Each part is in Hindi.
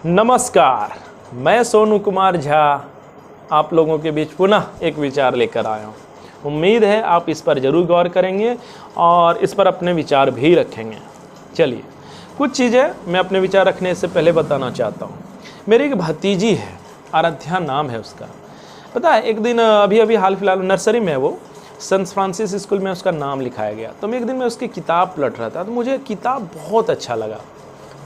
नमस्कार, मैं सोनू कुमार झा आप लोगों के बीच पुनः एक विचार लेकर आया हूँ। उम्मीद है आप इस पर ज़रूर गौर करेंगे और इस पर अपने विचार भी रखेंगे। चलिए, कुछ चीज़ें मैं अपने विचार रखने से पहले बताना चाहता हूँ। मेरी एक भतीजी है, आराध्या नाम है उसका। पता है, एक दिन अभी हाल फिलहाल नर्सरी में है वो, सेंट फ्रांसिस स्कूल में उसका नाम लिखाया गया। तो मैं एक दिन में उसकी किताब पलट रहा था, तो मुझे किताब बहुत अच्छा लगा।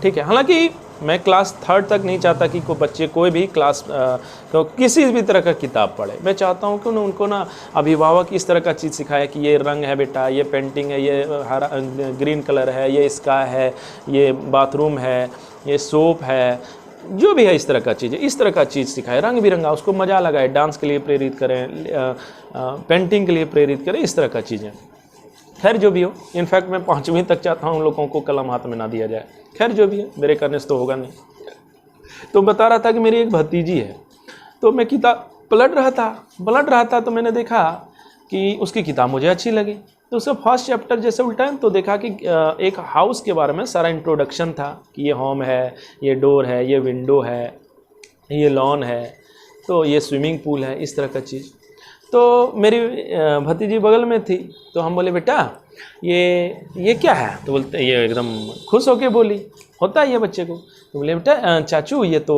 ठीक है, हालांकि मैं क्लास 3 तक नहीं चाहता कि कोई बच्चे कोई भी क्लास किसी भी तरह का किताब पढ़े। मैं चाहता हूँ कि उनको ना अभिभावक इस तरह का चीज़ सिखाए कि ये रंग है बेटा, ये पेंटिंग है, ये हरा ग्रीन कलर है, ये स्काई है, ये बाथरूम है, ये सोप है, जो भी है इस तरह का चीज़ है, इस तरह का चीज़ सिखाए, रंग बिरंगा, उसको मज़ा लगाए, डांस के लिए प्रेरित करें, पेंटिंग के लिए प्रेरित करें, इस तरह का चीज़ें। खैर जो भी हो, इनफैक्ट मैं 5वीं तक चाहता हूँ उन लोगों को कलम हाथ में ना दिया जाए। खैर जो भी है, मेरे करने से तो होगा नहीं। तो बता रहा था कि मेरी एक भतीजी है, तो मैं किताब पलट रहा था तो मैंने देखा कि उसकी किताब मुझे अच्छी लगी। तो उसका फर्स्ट चैप्टर जैसे उल्टाएं तो देखा कि एक हाउस के बारे में सारा इंट्रोडक्शन था कि ये होम है, ये डोर है, ये विंडो है, ये लॉन है, तो ये स्विमिंग पूल है, इस तरह का चीज़। तो मेरी भतीजी बगल में थी, तो हम बोले बेटा ये क्या है? तो बोलते ये एकदम खुश होके बोली, होता है ये बच्चे को। तो बोले बेटा चाचू ये तो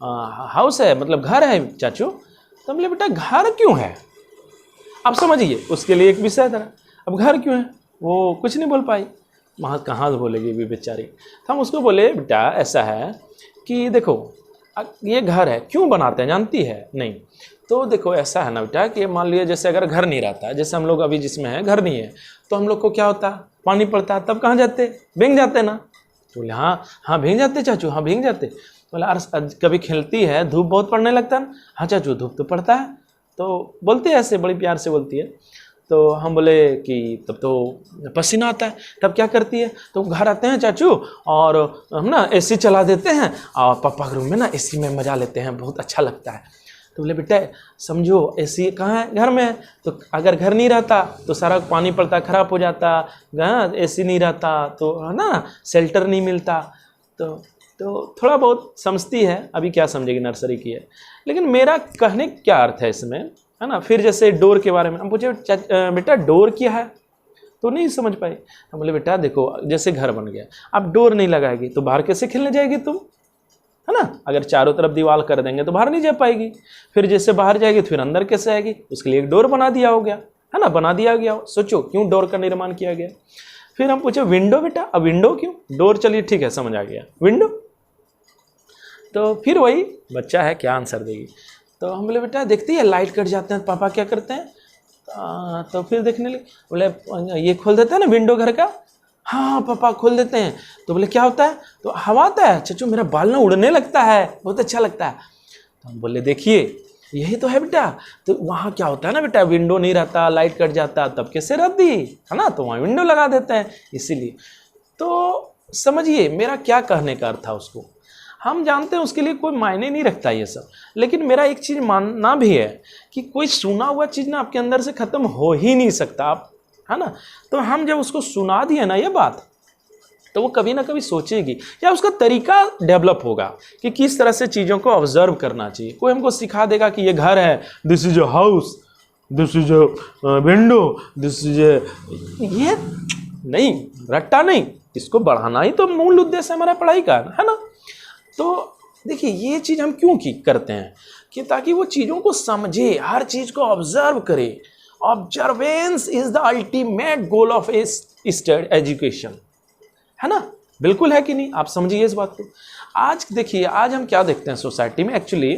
हाउस है, मतलब घर है चाचू। तो बोले बेटा घर क्यों है? आप समझिए, उसके लिए एक विषय था। अब घर क्यों है वो कुछ नहीं बोल पाई, वहाँ कहाँ बोलेगी भी बेचारी। तो हम उसको बोले बेटा ऐसा है कि देखो ये घर है, क्यों बनाते हैं जानती है? नहीं। तो देखो ऐसा है ना बेटा कि मान लीजिए जैसे अगर घर नहीं रहता, जैसे हम लोग अभी जिसमें है घर नहीं है, तो हम लोग को क्या होता, पानी पड़ता है तब कहाँ जाते, भीग जाते ना। तो बोले हाँ भीग जाते चाचू, हाँ भीग जाते। बोला अरे कभी खेलती है, धूप बहुत पड़ने लगता है। हाँ चाचू धूप तो पड़ता है। तो बोलती है ऐसे, बड़ी प्यार से बोलती है। तो हम बोले कि तब तो पसीना आता है, तब क्या करती है? तो घर आते हैं चाचू और हम ना एसी चला देते हैं और पापा के रूम में ना एसी में मजा लेते हैं, बहुत अच्छा लगता है। तो बोले बेटा समझो एसी कहाँ है? घर में है। तो अगर घर नहीं रहता तो सारा पानी पड़ता, खराब हो जाता, एसी नहीं रहता तो है ना, शेल्टर नहीं मिलता। तो थोड़ा बहुत समझती है, अभी क्या समझेगी, नर्सरी की है। लेकिन मेरा कहने क्या अर्थ है इसमें, है ना। फिर जैसे डोर के बारे में हम पूछे बेटा डोर क्या है? तो नहीं समझ पाई। हम बोले बेटा देखो जैसे घर बन गया, अब डोर नहीं लगाएगी तो बाहर कैसे खेलने जाएगी तुम, है ना। अगर चारों तरफ दीवार कर देंगे तो बाहर नहीं जा पाएगी। फिर जैसे बाहर जाएगी तो फिर अंदर कैसे आएगी? उसके लिए एक डोर बना दिया हो गया, है ना, बना दिया गया हो। सोचो क्यों डोर का निर्माण किया गया। फिर हम पूछे विंडो बेटा, अब विंडो क्यों? डोर चलिए ठीक है समझ आ गया, विंडो। तो फिर वही बच्चा है, क्या आंसर देगी। तो हम बोले बेटा देखती है लाइट कट जाते हैं पापा क्या करते हैं? तो फिर देखने लगे, बोले ये खोल देते हैं ना विंडो घर का। हाँ पापा खोल देते हैं। तो बोले क्या होता है? तो हवा आता है चाचू, मेरा बाल ना उड़ने लगता है, बहुत अच्छा लगता है। तो हम बोले देखिए यही तो है बेटा। तो वहाँ क्या होता है ना बेटा, विंडो नहीं रहता, लाइट कट जाता, तब कैसे रहती है ना, तो वहाँ विंडो लगा देते हैं इसीलिए। तो समझिए मेरा क्या कहने का अर्थ था उसको। हम जानते हैं उसके लिए कोई मायने नहीं रखता ये सब, लेकिन मेरा एक चीज़ मानना भी है कि कोई सुना हुआ चीज़ ना आपके अंदर से ख़त्म हो ही नहीं सकता आप, है ना। तो हम जब उसको सुना दिए ना ये बात, तो वो कभी ना कभी सोचेगी या उसका तरीका डेवलप होगा कि किस तरह से चीज़ों को ऑब्जर्व करना चाहिए। कोई हमको सिखा देगा कि ये घर है, this is a house, this is a window, this is ये नहीं, रट्टा नहीं, इसको बढ़ाना ही तो मूल उद्देश्य हमारा पढ़ाई का है ना। तो देखिए ये चीज़ हम क्यों करते हैं कि ताकि वो चीज़ों को समझे, हर चीज़ को ऑब्जर्व करे। Observance is the ultimate goal of education, है ना। बिल्कुल है कि नहीं, आप समझिए इस बात को। आज देखिए, आज हम क्या देखते हैं सोसाइटी में एक्चुअली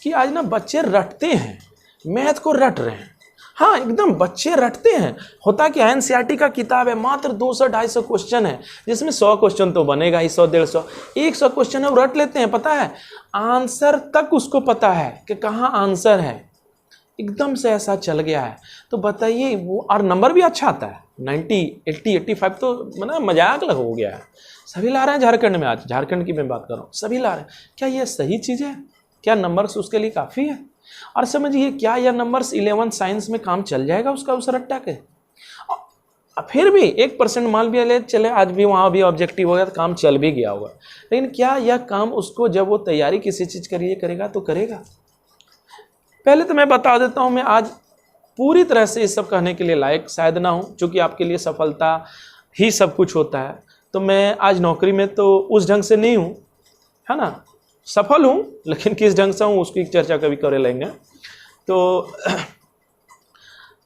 कि आज ना बच्चे रटते हैं, मैथ को रट रहे हैं। हाँ एकदम बच्चे रटते हैं। होता क्या है, एनसीईआरटी का किताब है, मात्र 200-250 क्वेश्चन है, जिसमें 100 क्वेश्चन तो बनेगा ही, 100-150, 100 क्वेश्चन है वो रट लेते हैं। पता है आंसर तक उसको पता है कि कहाँ आंसर है, एकदम से ऐसा चल गया है। तो बताइए वो, और नंबर भी अच्छा आता है, 90, 80, 85 तो मतलब मजाक लग हो गया है। सभी ला रहे हैं झारखंड में, आज झारखंड की मैं बात कर रहा हूँ, सभी ला रहे हैं। क्या ये सही चीज़ है? क्या नंबर्स उसके लिए काफ़ी है? और समझिए क्या यह नंबर्स 11 साइंस में काम चल जाएगा उसका, उस रट्टा के? फिर भी 1% मान भी ले चले, आज भी वहाँ भी ऑब्जेक्टिव हो गया तो काम चल भी गया होगा, लेकिन क्या यह काम उसको जब वो तैयारी किसी चीज़ के लिए करेगा तो करेगा? पहले तो मैं बता देता हूँ, मैं आज पूरी तरह से इस सब कहने के लिए लायक शायद ना हूँ, क्योंकि आपके लिए सफलता ही सब कुछ होता है। तो मैं आज नौकरी में तो उस ढंग से नहीं हूँ, है ना, सफल हूँ, लेकिन किस ढंग से हूँ उसकी चर्चा कभी कर लेंगे। तो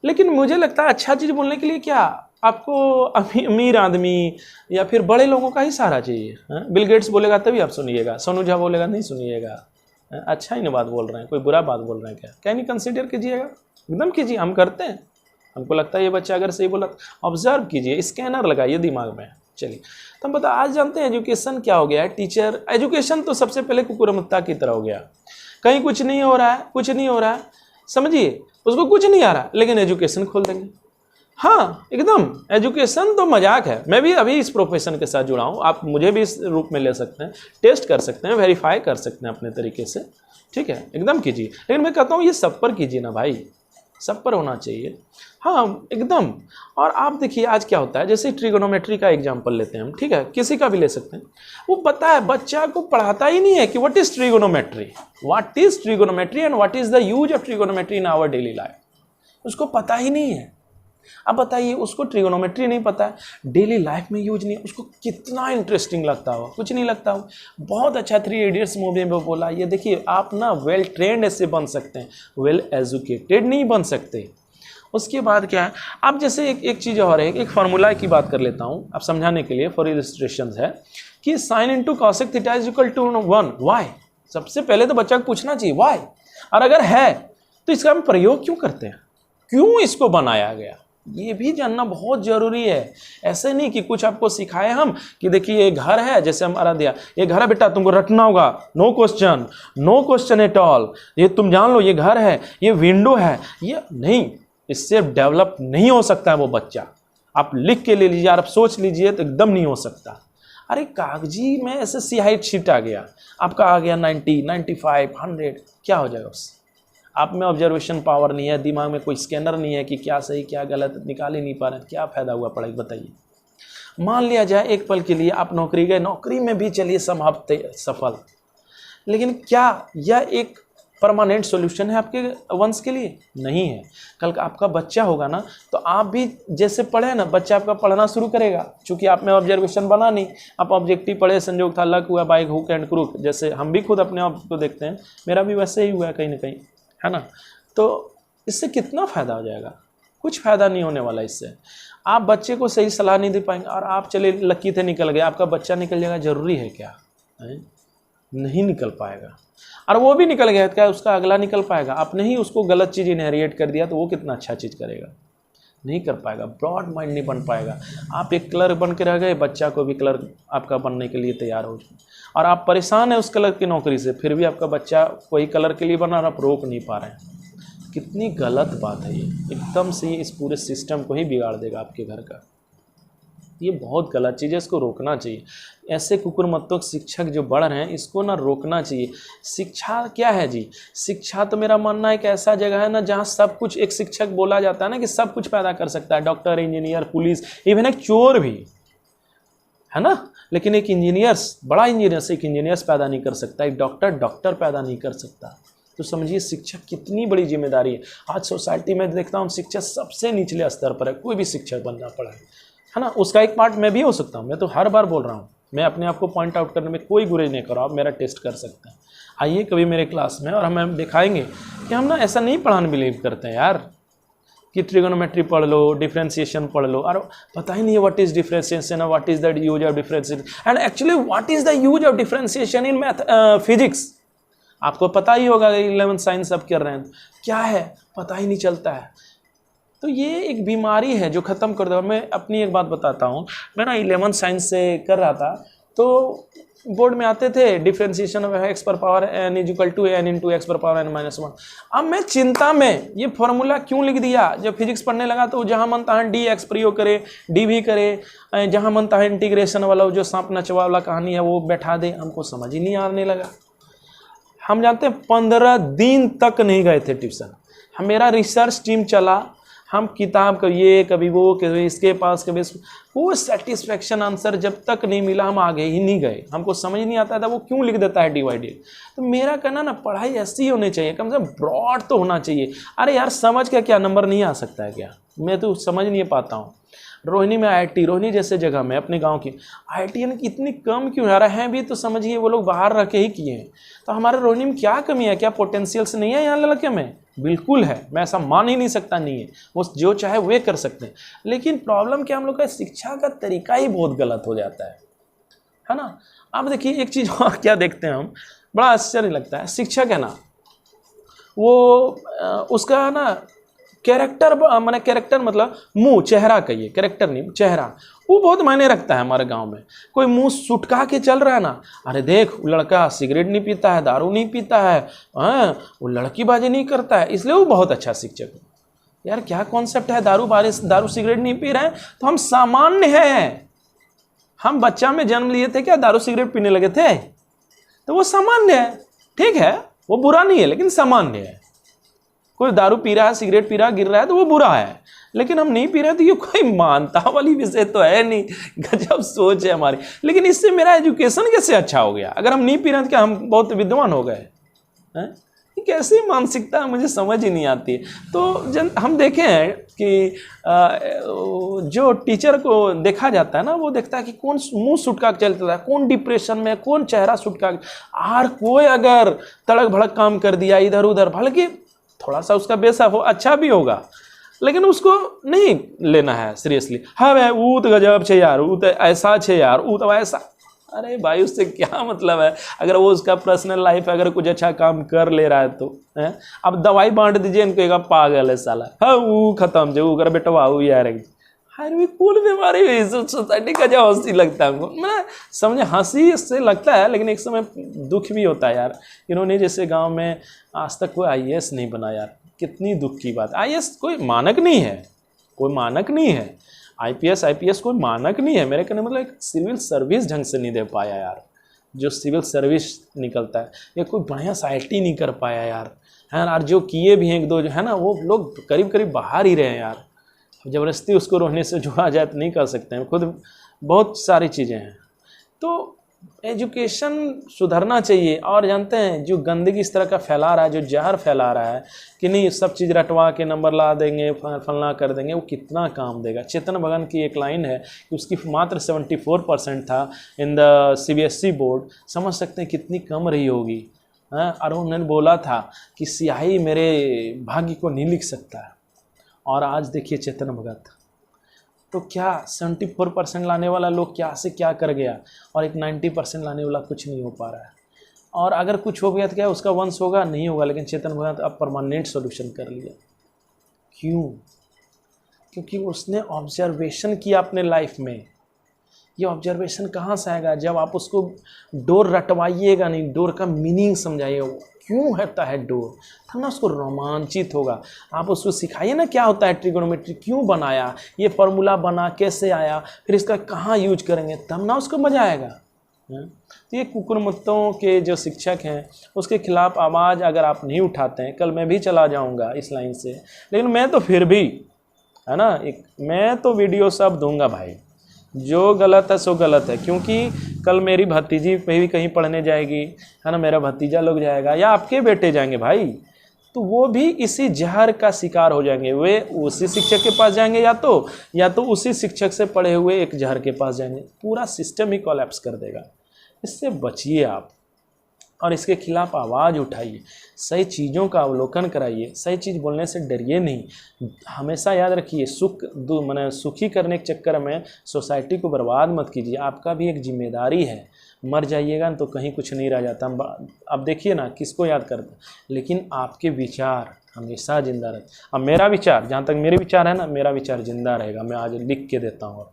लेकिन मुझे लगता है अच्छा चीज़ बोलने के लिए क्या आपको अमीर आदमी या फिर बड़े लोगों का ही सहारा चाहिए? बिल गेट्स बोलेगा तभी आप सुनिएगा, सोनू झा बोलेगा नहीं सुनिएगा। अच्छा ही ना बात बोल रहे हैं, कोई बुरा बात बोल रहे हैं क्या नहीं कंसिडर कीजिएगा, एकदम कीजिए, हम करते हैं। हमको लगता है ये बच्चा अगर सही बोला, ऑब्जर्व कीजिए, स्कैनर लगाइए दिमाग में। चलिए तो हम बता, आज जानते हैं एजुकेशन क्या हो गया है। टीचर एजुकेशन तो सबसे पहले कुकुरमुत्ता की तरह हो गया, कहीं कुछ नहीं हो रहा है, कुछ नहीं हो रहा है, समझिए उसको कुछ नहीं आ रहा, लेकिन एजुकेशन खोल देंगे। हाँ एकदम, एजुकेशन तो मजाक है। मैं भी अभी इस प्रोफेशन के साथ जुड़ा हूँ, आप मुझे भी इस रूप में ले सकते हैं, टेस्ट कर सकते हैं, वेरीफाई कर सकते हैं अपने तरीके से, ठीक है, एकदम कीजिए। लेकिन मैं कहता हूँ ये सब पर कीजिए ना भाई, सब पर होना चाहिए, हाँ एकदम। और आप देखिए आज क्या होता है, जैसे ट्रिगोनोमेट्री का एग्जांपल लेते हैं हम, ठीक है, किसी का भी ले सकते हैं। वो पता है बच्चा को पढ़ाता ही नहीं है कि what is trigonometry, what is trigonometry and what is the use of trigonometry in our daily life, उसको पता ही नहीं है। अब बताइए, उसको ट्रिगोनोमेट्री नहीं पता है, डेली लाइफ में यूज नहीं है, उसको कितना इंटरेस्टिंग लगता हो? कुछ नहीं लगता हो। बहुत अच्छा 3 इडियट्स मूवी में बोला, ये देखिए आप ना वेल ट्रेंड ऐसे बन सकते हैं, वेल एजुकेटेड नहीं बन सकते। उसके बाद क्या है, आप जैसे एक चीज़ और है, एक फार्मूला की बात कर लेता हूँ आप समझाने के लिए, फॉर इलस्ट्रेशन है कि sine into cosec theta is equal to 1, why. सबसे पहले तो बच्चा को पूछना चाहिए वाई, और अगर है तो इसका हम प्रयोग क्यों करते हैं, क्यों इसको बनाया गया, ये भी जानना बहुत जरूरी है। ऐसे नहीं कि कुछ आपको सिखाए हम कि देखिए ये घर है, जैसे हम आराध्या, ये घर है बेटा तुमको रटना होगा, no question, no question at all, ये तुम जान लो ये घर है, ये विंडो है, ये नहीं, इससे डेवलप नहीं हो सकता है वो बच्चा। आप लिख के ले लीजिए, आप सोच लीजिए तो एकदम नहीं हो सकता। अरे कागजी में ऐसे सियाही शीट आ गया, आपका आ गया 90, 95, 100, क्या हो जाएगा उससे? आप में ऑब्जर्वेशन पावर नहीं है, दिमाग में कोई स्कैनर नहीं है कि क्या सही क्या गलत निकाल ही नहीं पा रहे, क्या फ़ायदा हुआ पढ़ाई, बताइए। मान लिया जाए एक पल के लिए आप नौकरी गए, नौकरी में भी चलिए संभवते सफल, लेकिन क्या यह एक परमानेंट सॉल्यूशन है आपके वंश के लिए? नहीं है। कल का आपका बच्चा होगा ना, तो आप भी जैसे पढ़े ना, बच्चा आपका पढ़ना शुरू करेगा, चूंकि आप में ऑब्जर्वेशन बना नहीं, आप ऑब्जेक्टिव पढ़े, संयोग था, लक हुआ, बाइक हुक एंड क्रूक, जैसे हम भी खुद अपने आप को देखते हैं, मेरा भी वैसे ही हुआ है कहीं ना कहीं, है ना। तो इससे कितना फ़ायदा हो जाएगा? कुछ फ़ायदा नहीं होने वाला इससे। आप बच्चे को सही सलाह नहीं दे पाएंगे, और आप चले लकी थे निकल गए, आपका बच्चा निकल जाएगा जरूरी है क्या? नहीं निकल पाएगा। और वो भी निकल गया, क्या उसका अगला निकल पाएगा? आपने ही उसको गलत चीज़ इनहेरिएट कर दिया, तो वो कितना अच्छा चीज़ करेगा? नहीं कर पाएगा, ब्रॉड माइंड नहीं बन पाएगा। आप एक क्लर्क बन के रह गए, बच्चा को भी क्लर्क आपका बनने के लिए तैयार हो जाए, और आप परेशान हैं उस क्लर्क की नौकरी से, फिर भी आपका बच्चा कोई क्लर्क के लिए बना और आप रोक नहीं पा रहे हैं। कितनी गलत बात है ये, एकदम से इस पूरे सिस्टम को ही बिगाड़ देगा आपके घर का। ये बहुत गलत चीज़ है, इसको रोकना चाहिए। ऐसे कुकुरमुत्तक शिक्षक जो बढ़ रहे हैं, इसको ना रोकना चाहिए। शिक्षा क्या है जी? शिक्षा तो मेरा मानना एक ऐसा जगह है ना जहाँ सब कुछ, एक शिक्षक बोला जाता है ना कि सब कुछ पैदा कर सकता है, डॉक्टर, इंजीनियर, पुलिस, इवन एक चोर भी, है ना। लेकिन एक इंजीनियर्स, बड़ा इंजीनियर्स एक इंजीनियर्स पैदा नहीं कर सकता, एक डॉक्टर पैदा नहीं कर सकता। तो समझिए शिक्षक कितनी बड़ी जिम्मेदारी है। आज सोसाइटी में देखता हूँ शिक्षक सबसे निचले स्तर पर है, कोई भी शिक्षक बनना पड़ा है ना। उसका एक पार्ट मैं भी हो सकता हूँ, मैं तो हर बार बोल रहा हूँ, मैं अपने आप को पॉइंट आउट करने में कोई गुरेज नहीं कर रहा, आप मेरा टेस्ट कर सकते हैं। आइए कभी मेरे क्लास में, और हम दिखाएंगे कि हम ना ऐसा नहीं पढ़ाने बिलीव करते हैं यार, कि ट्रिगोनोमेट्री पढ़ लो, डिफरेंशिएशन पढ़ लो, और पता ही नहीं है what is differentiation, what is the use of differentiation, and actually what is the use of differentiation in physics. आपको पता ही होगा, 11th साइंस अब कर रहे हैं, क्या है पता ही नहीं चलता है। तो ये एक बीमारी है जो ख़त्म कर दो। मैं अपनी एक बात बताता हूँ, मैं ना 11th साइंस से कर रहा था, तो बोर्ड में आते थे डिफरेंशिएशन ऑफ x पर power n is equal to n into x पर पावर n-1। अब मैं चिंता में ये फॉर्मूला क्यों लिख दिया, जब फिजिक्स पढ़ने लगा तो जहाँ मन तहाँ dx प्रयोग करे, डी भी करे, जहाँ मन तहाँ इंटीग्रेशन वाला जो सांप नचवा वाला कहानी है वो बैठा दे, हमको समझ ही नहीं आने लगा। हम जानते हैं 15 दिन तक नहीं गए थे ट्यूशन। मेरा रिसर्च टीम चला, हम किताब कभी ये कभी वो कभी इसके पास कभी कोई सेटिस्फेक्शन आंसर जब तक नहीं मिला हम आगे ही नहीं गए। हमको समझ नहीं आता था वो क्यों लिख देता है डिवाइडेड। तो मेरा कहना ना, पढ़ाई ऐसी होनी चाहिए, कम से कम ब्रॉड तो होना चाहिए। अरे यार समझ के क्या नंबर नहीं आ सकता है क्या? मैं तो समझ नहीं पाता हूँ। रोहिणी में IIT, रोहिणी जैसे जगह में अपने गांव की IIT यानी कि इतनी कम क्यों आ रहा है भी? तो समझिए वो लोग बाहर रह के ही किए हैं। तो हमारे रोहिणी में क्या कमी है? क्या पोटेंशियल्स नहीं है यहाँ लड़के में? बिल्कुल है, मैं ऐसा मान ही नहीं सकता नहीं है। वो जो चाहे वे कर सकते हैं, लेकिन प्रॉब्लम क्या हम लोग का शिक्षा का तरीका ही बहुत गलत हो जाता है ना। अब देखिए एक चीज़ और क्या देखते हैं हम, बड़ा आश्चर्य लगता है। शिक्षक है ना, वो उसका ना कैरेक्टर, मैंने कैरेक्टर मतलब मुंह, चेहरा कहिए, कैरेक्टर नहीं चेहरा, वो बहुत मायने रखता है हमारे गांव में। कोई मुंह सुटका के चल रहा है ना, अरे देख वो लड़का सिगरेट नहीं पीता है, दारू नहीं पीता है, वो लड़कीबाजी नहीं करता है, इसलिए वो बहुत अच्छा शिक्षक है। यार क्या कॉन्सेप्ट है? दारू सिगरेट नहीं पी रहे हैं तो हम सामान्य हैं। हम बच्चा में जन्म लिए थे क्या दारू सिगरेट पीने लगे थे? तो वो सामान्य है, ठीक है, वो बुरा नहीं है लेकिन सामान्य है। कोई दारू पी रहा है, सिगरेट पी रहा है, गिर रहा है तो वो बुरा है, लेकिन हम नहीं पी रहे तो ये कोई मानता वाली विषय तो है नहीं। गजब सोच है हमारी। लेकिन इससे मेरा एजुकेशन कैसे अच्छा हो गया? अगर हम नहीं पी रहे तो क्या हम बहुत विद्वान हो गए हैं? ये कैसी मानसिकता है, मुझे समझ ही नहीं आती। तो हम देखें हैं कि जो टीचर को देखा जाता है ना, वो देखता है कि कौन मुंह सुटका चलता है, कौन डिप्रेशन में, कौन चेहरा सुटका, और कोई अगर तड़क भड़क काम कर दिया इधर उधर, भले थोड़ा सा उसका बेसा हो अच्छा भी होगा, लेकिन उसको नहीं लेना है सीरियसली। हाँ भाई वो तो गजब छे यार, वो तो ऐसा छे यार, वो तो ऐसा। अरे भाई उससे क्या मतलब है? अगर वो उसका पर्सनल लाइफ अगर कुछ अच्छा काम कर ले रहा है तो है। अब दवाई बांट दीजिए इनको, एक पागल है साला, हाँ वो खत्म जो कर बेटा वो यार। हर भी कुल बीमारी हुई सोसाइटी का, जो हंसी लगता है हमको, मैं समझे हंसी इससे लगता है, लेकिन एक समय दुख भी होता है यार। इन्होंने जैसे गांव में आज तक कोई IAS नहीं बना यार, कितनी दुख की बात। IAS कोई मानक नहीं है, कोई मानक नहीं है। IPS कोई मानक नहीं है। मेरे कहने मतलब एक सिविल सर्विस ढंग से नहीं दे पाया यार, जो सिविल सर्विस निकलता है, ये कोई बढ़िया सा IT नहीं कर पाया यार, है ना। और जो किए भी हैं एक दो जो है ना, वो लोग करीब करीब बाहर ही रहे हैं यार। ज़बरदस्ती उसको रोहने से जुड़ा जाए तो नहीं कर सकते हैं, खुद बहुत सारी चीज़ें हैं। तो एजुकेशन सुधरना चाहिए। और जानते हैं जो गंदगी इस तरह का फैला रहा है, जो जहर फैला रहा है कि नहीं सब चीज़ रटवा के नंबर ला देंगे, फलना कर देंगे, वो कितना काम देगा। चेतन भगत की एक लाइन है कि उसकी मात्र 74% था इन द CBSE बोर्ड। समझ सकते हैं कितनी कम रही होगी। और उन्होंने बोला था कि स्याही मेरे भाग्य को नहीं लिख सकता है। और आज देखिए चेतन भगत, तो क्या 74% लाने वाला लोग क्या से क्या कर गया, और एक 90% लाने वाला कुछ नहीं हो पा रहा है। और अगर कुछ हो गया तो क्या उसका वंश होगा? नहीं होगा। लेकिन चेतन भगत अब परमानेंट सॉल्यूशन कर लिया। क्यों? क्योंकि उसने ऑब्जर्वेशन किया अपने लाइफ में। ये ऑब्जर्वेशन कहाँ से आएगा? जब आप उसको डोर रटवाइएगा नहीं, डोर का मीनिंग समझाइएगा, क्यों होता है डोर, तब ना उसको रोमांचित होगा। आप उसको सिखाइए ना क्या होता है ट्रिगोनोमेट्री, क्यों बनाया, ये फार्मूला बना कैसे आया, फिर इसका कहाँ यूज करेंगे, तब ना उसको मजा आएगा। तो ये कुकुरमुत्तों के जो शिक्षक हैं उसके खिलाफ आवाज़ अगर आप नहीं उठाते हैं, कल मैं भी चला जाऊंगा इस लाइन से, लेकिन मैं तो फिर भी है ना, मैं तो वीडियो सब दूंगा भाई, जो गलत है सो गलत है। क्योंकि कल मेरी भतीजी भी कहीं पढ़ने जाएगी, है ना, मेरा भतीजा लोग जाएगा या आपके बेटे जाएंगे भाई, तो वो भी इसी जहर का शिकार हो जाएंगे। वे उसी शिक्षक के पास जाएंगे या तो उसी शिक्षक से पढ़े हुए एक जहर के पास जाएंगे। पूरा सिस्टम ही कोलैप्स कर देगा। इससे बचिए आप, और इसके खिलाफ आवाज़ उठाइए, सही चीज़ों का अवलोकन कराइए, सही चीज़ बोलने से डरिए नहीं। हमेशा याद रखिए, सुखी करने के चक्कर में सोसाइटी को बर्बाद मत कीजिए। आपका भी एक जिम्मेदारी है। मर जाइएगा तो कहीं कुछ नहीं रह जाता। अब देखिए ना किसको याद करते, लेकिन आपके विचार हमेशा जिंदा रहते। अब मेरा विचार, जहाँ तक मेरे विचार है ना, मेरा विचार जिंदा रहेगा। मैं आज लिख के देता हूँ,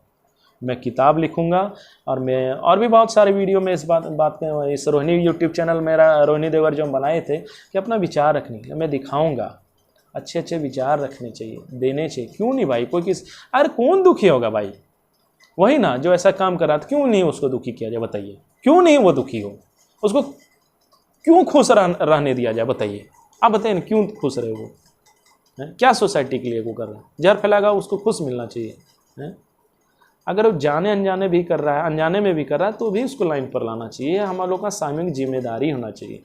मैं किताब लिखूंगा, और मैं और भी बहुत सारे वीडियो में इस बात में, इस रोहिणी यूट्यूब चैनल मेरा रोहिणी देवर जो हम बनाए थे कि अपना विचार रखने के, मैं दिखाऊंगा। अच्छे अच्छे विचार रखने चाहिए, देने चाहिए। क्यों नहीं भाई, कोई अरे कौन दुखी होगा भाई? वही ना जो ऐसा काम कर रहा था, क्यों नहीं उसको दुखी किया जाए बताइए? क्यों नहीं वो दुखी हो? उसको क्यों खुश रहने दिया जाए बताइए? आप बताइए ना, क्यों खुश रहे वो? क्या सोसाइटी के लिए वो कर रहा है? जहर फैलाएगा, उसको खुश मिलना चाहिए है? अगर वो जाने अनजाने भी कर रहा है, अनजाने में भी कर रहा है, तो भी उसको लाइन पर लाना चाहिए। हम लोग का सामूहिक जिम्मेदारी होना चाहिए।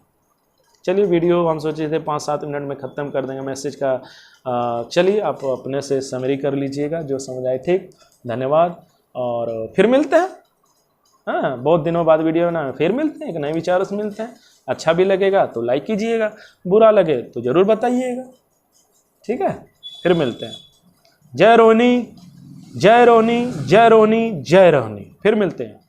चलिए वीडियो हम सोचे थे 5-7 मिनट में ख़त्म कर देंगे मैसेज का। चलिए आप अपने से समरी कर लीजिएगा जो समझ आए। ठीक, धन्यवाद और फिर मिलते हैं। हाँ, बहुत दिनों बाद वीडियो ना फिर मिलते हैं, एक नए विचारों से मिलते हैं। अच्छा भी लगेगा तो लाइक कीजिएगा, बुरा लगे तो ज़रूर बताइएगा। ठीक है, फिर मिलते हैं। जय रोहिणी, जय रोहिणी, जय रोहिणी, जय रोहिणी। फिर मिलते हैं।